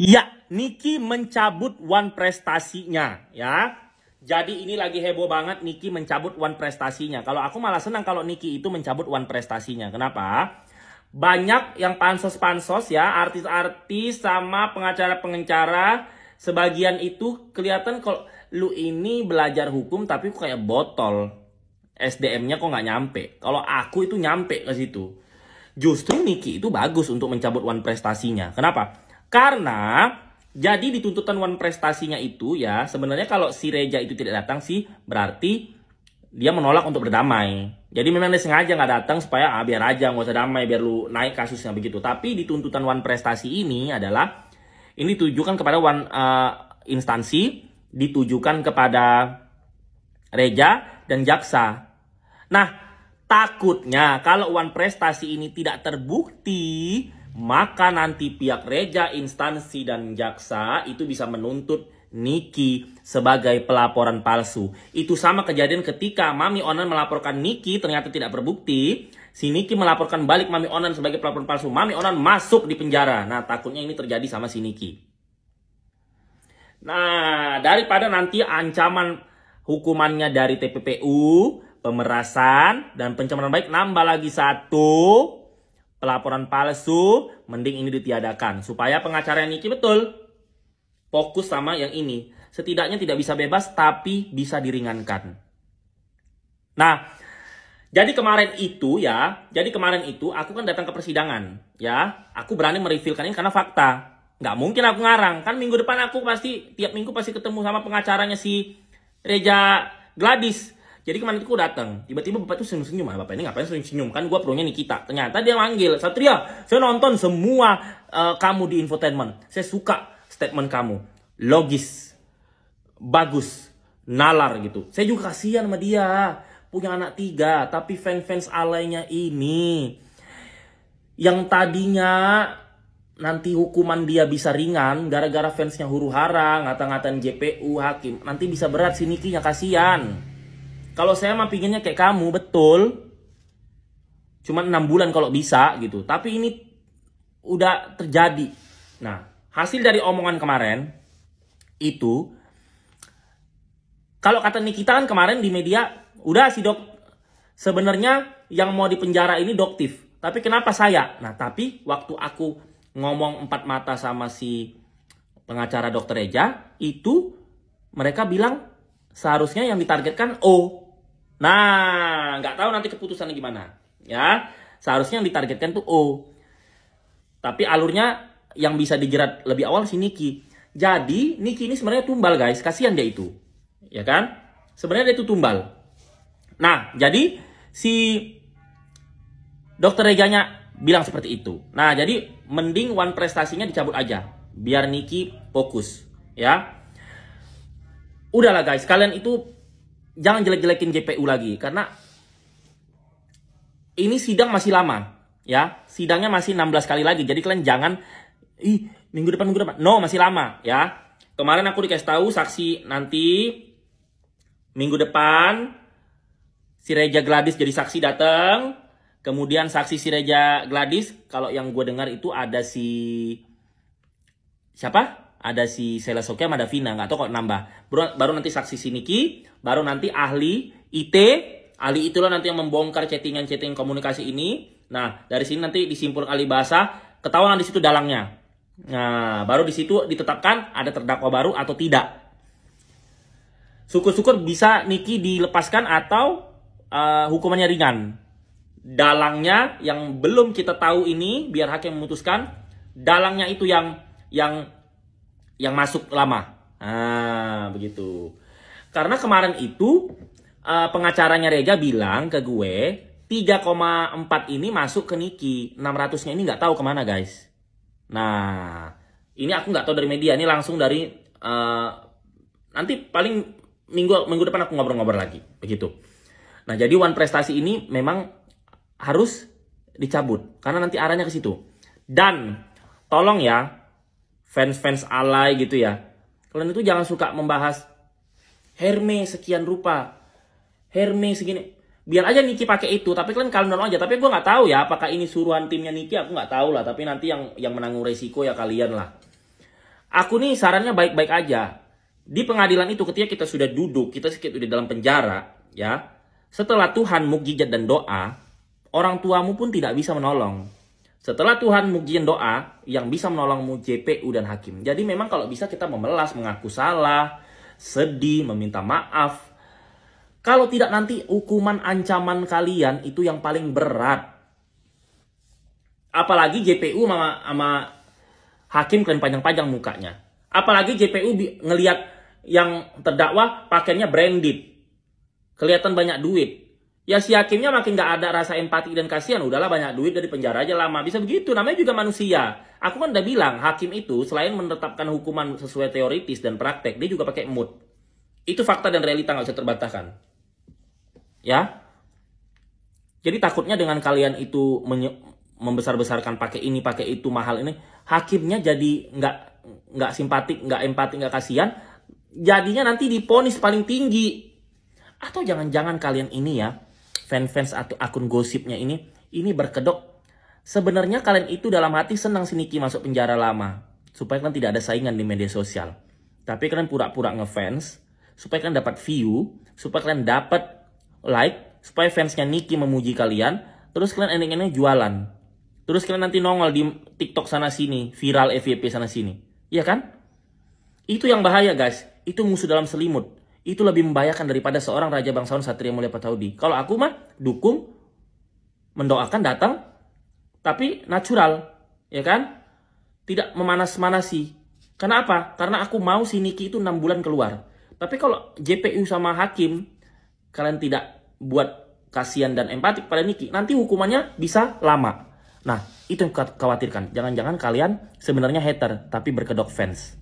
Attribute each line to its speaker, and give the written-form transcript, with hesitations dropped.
Speaker 1: Ya, Niki mencabut one prestasinya ya. Jadi ini lagi heboh banget Niki mencabut one prestasinya. Kalau aku malah senang kalau Niki itu mencabut one prestasinya. Kenapa? Banyak yang pansos-pansos ya, artis-artis sama pengacara-pengacara, sebagian itu kelihatan kalau lu ini belajar hukum tapi kok kayak botol. SDM-nya kok nggak nyampe. Kalau aku itu nyampe ke situ. Justru Niki itu bagus untuk mencabut one prestasinya. Kenapa? Karena jadi di tuntutan one prestasinya itu ya, sebenarnya kalau si Reja itu tidak datang sih berarti dia menolak untuk berdamai. Jadi memang dia sengaja nggak datang supaya biar aja nggak usah damai, biar lu naik kasusnya begitu. Tapi di tuntutan one prestasi ini adalah ini ditujukan kepada one instansi, ditujukan kepada Reja dan jaksa. Nah, takutnya kalau one prestasi ini tidak terbukti, maka nanti pihak Reja, instansi, dan jaksa itu bisa menuntut Niki sebagai pelaporan palsu. Itu sama kejadian ketika Mami Onan melaporkan Niki ternyata tidak terbukti. Si Niki melaporkan balik Mami Onan sebagai pelaporan palsu. Mami Onan masuk di penjara. Nah, takutnya ini terjadi sama si Niki. Nah, daripada nanti ancaman hukumannya dari TPPU, pemerasan, dan pencemaran baik nambah lagi satu, pelaporan palsu, mending ini ditiadakan. Supaya pengacara Niki betul fokus sama yang ini. Setidaknya tidak bisa bebas, tapi bisa diringankan. Nah, jadi kemarin itu aku kan datang ke persidangan. Ya, aku berani merevealkan ini karena fakta. Nggak mungkin aku ngarang. Kan minggu depan aku tiap minggu pasti ketemu sama pengacaranya si Reja Gladys. Jadi kemarin itu aku datang, tiba-tiba bapak itu senyum-senyum. Bapak ini ngapain senyum-senyum? Kan gue pronya Nikita. Ternyata dia manggil, Satria, saya nonton semua kamu di infotainment. Saya suka statement kamu. Logis, bagus, nalar gitu. Saya juga kasihan sama dia. Punya anak 3, tapi fans-fans alaynya ini. Yang tadinya nanti hukuman dia bisa ringan, gara-gara fansnya huru-hara, ngata-ngatain JPU, hakim. Nanti bisa berat si Nikinya, kasihan. Kalau saya mah pinginnya kayak kamu, betul. Cuma 6 bulan kalau bisa gitu. Tapi ini udah terjadi. Nah, hasil dari omongan kemarin itu, kalau kata Nikita kan kemarin di media, udah si dok, sebenarnya yang mau dipenjara ini doktif. Tapi kenapa saya? Nah, tapi waktu aku ngomong 4 mata sama si pengacara dokter Reja, itu mereka bilang seharusnya yang ditargetkan O. Nah, nggak tahu nanti keputusannya gimana. Ya, seharusnya yang ditargetkan tuh O. Tapi alurnya yang bisa dijerat lebih awal si Niki. Jadi, Niki ini sebenarnya tumbal, guys. Kasihan dia itu. Ya kan? Sebenarnya dia itu tumbal. Nah, jadi si dokter Rejanya bilang seperti itu. Nah, jadi mending one prestasinya dicabut aja. Biar Niki fokus. Ya. Udahlah guys, kalian itu jangan jelek-jelekin JPU lagi. Karena ini sidang masih lama. Ya, sidangnya masih 16 kali lagi. Jadi kalian jangan, minggu depan. No, masih lama. Ya, kemarin aku dikasih tahu saksi nanti minggu depan si Reja Gladys jadi saksi datang. Kemudian saksi si Reja Gladys, kalau yang gue dengar itu ada si siapa? Ada si Sela Sokia sama Davina, nggak tahu kok nambah. Baru nanti saksi si Niki, baru nanti ahli IT, ahli itulah nanti yang membongkar chattingan komunikasi ini. Nah, dari sini nanti disimpulkan ahli bahasa, ketahuan di situ dalangnya. Nah, baru di situ ditetapkan ada terdakwa baru atau tidak. Syukur-syukur bisa Niki dilepaskan atau hukumannya ringan. Dalangnya yang belum kita tahu ini, biar hakim memutuskan. Dalangnya itu yang masuk lama. Nah, begitu. Karena kemarin itu pengacaranya Reja bilang ke gue 3,4 ini masuk ke Niki. 600-nya ini nggak tahu kemana, guys. Nah, ini aku nggak tahu dari media. Ini langsung dari nanti paling minggu depan aku ngobrol-ngobrol lagi. Begitu. Nah, jadi one prestasi ini memang harus dicabut. Karena nanti arahnya ke situ. Dan tolong ya, fans-fans alay gitu ya, kalian itu jangan suka membahas Herme sekian rupa, Herme segini. Biar aja Niki pakai itu, tapi kalian download aja. Tapi gue nggak tahu ya, apakah ini suruhan timnya Niki, aku nggak tahu lah. Tapi nanti yang menanggung resiko ya kalian lah. Aku nih sarannya baik-baik aja. Di pengadilan itu ketika kita sudah duduk, kita sedikit di dalam penjara, ya. Setelah Tuhan mukjizat dan doa, orang tuamu pun tidak bisa menolong. Setelah Tuhan mukjizat doa, yang bisa menolongmu JPU dan hakim. Jadi memang kalau bisa kita memelas, mengaku salah, sedih, meminta maaf. Kalau tidak nanti hukuman ancaman kalian itu yang paling berat. Apalagi JPU sama hakim kalian panjang-panjang mukanya. Apalagi JPU ngelihat yang terdakwa pakainya branded. Kelihatan banyak duit. Ya si hakimnya makin gak ada rasa empati dan kasihan. Udahlah banyak duit dari penjara aja lama. Bisa begitu, namanya juga manusia. Aku kan udah bilang, hakim itu selain menetapkan hukuman sesuai teoritis dan praktek, dia juga pakai mood. Itu fakta dan realita gak bisa terbantahkan. Ya. Jadi takutnya dengan kalian itu membesar-besarkan pakai ini, pakai itu, mahal ini, hakimnya jadi nggak simpatik, nggak empati, nggak kasihan, jadinya nanti diponis paling tinggi. Atau jangan-jangan kalian ini ya, fans atau akun gosipnya ini berkedok, sebenarnya kalian itu dalam hati senang si Niki masuk penjara lama, supaya kalian tidak ada saingan di media sosial. Tapi kalian pura-pura ngefans, supaya kalian dapat view, supaya kalian dapat like, supaya fansnya Niki memuji kalian, terus kalian ending-endingnya jualan. Terus kalian nanti nongol di TikTok sana sini, viral FYP sana sini. Iya kan? Itu yang bahaya guys. Itu musuh dalam selimut. Itu lebih membahayakan daripada seorang Raja Bangsawan Satria Mulia Pataudi. Kalau aku mah dukung, mendoakan datang, tapi natural. Ya kan? Tidak memanas-manasi. Kenapa? Karena aku mau si Niki itu 6 bulan keluar. Tapi kalau JPU sama hakim, kalian tidak buat kasihan dan empati pada Niki, nanti hukumannya bisa lama. Nah, itu yang khawatirkan. Jangan-jangan kalian sebenarnya hater, tapi berkedok fans.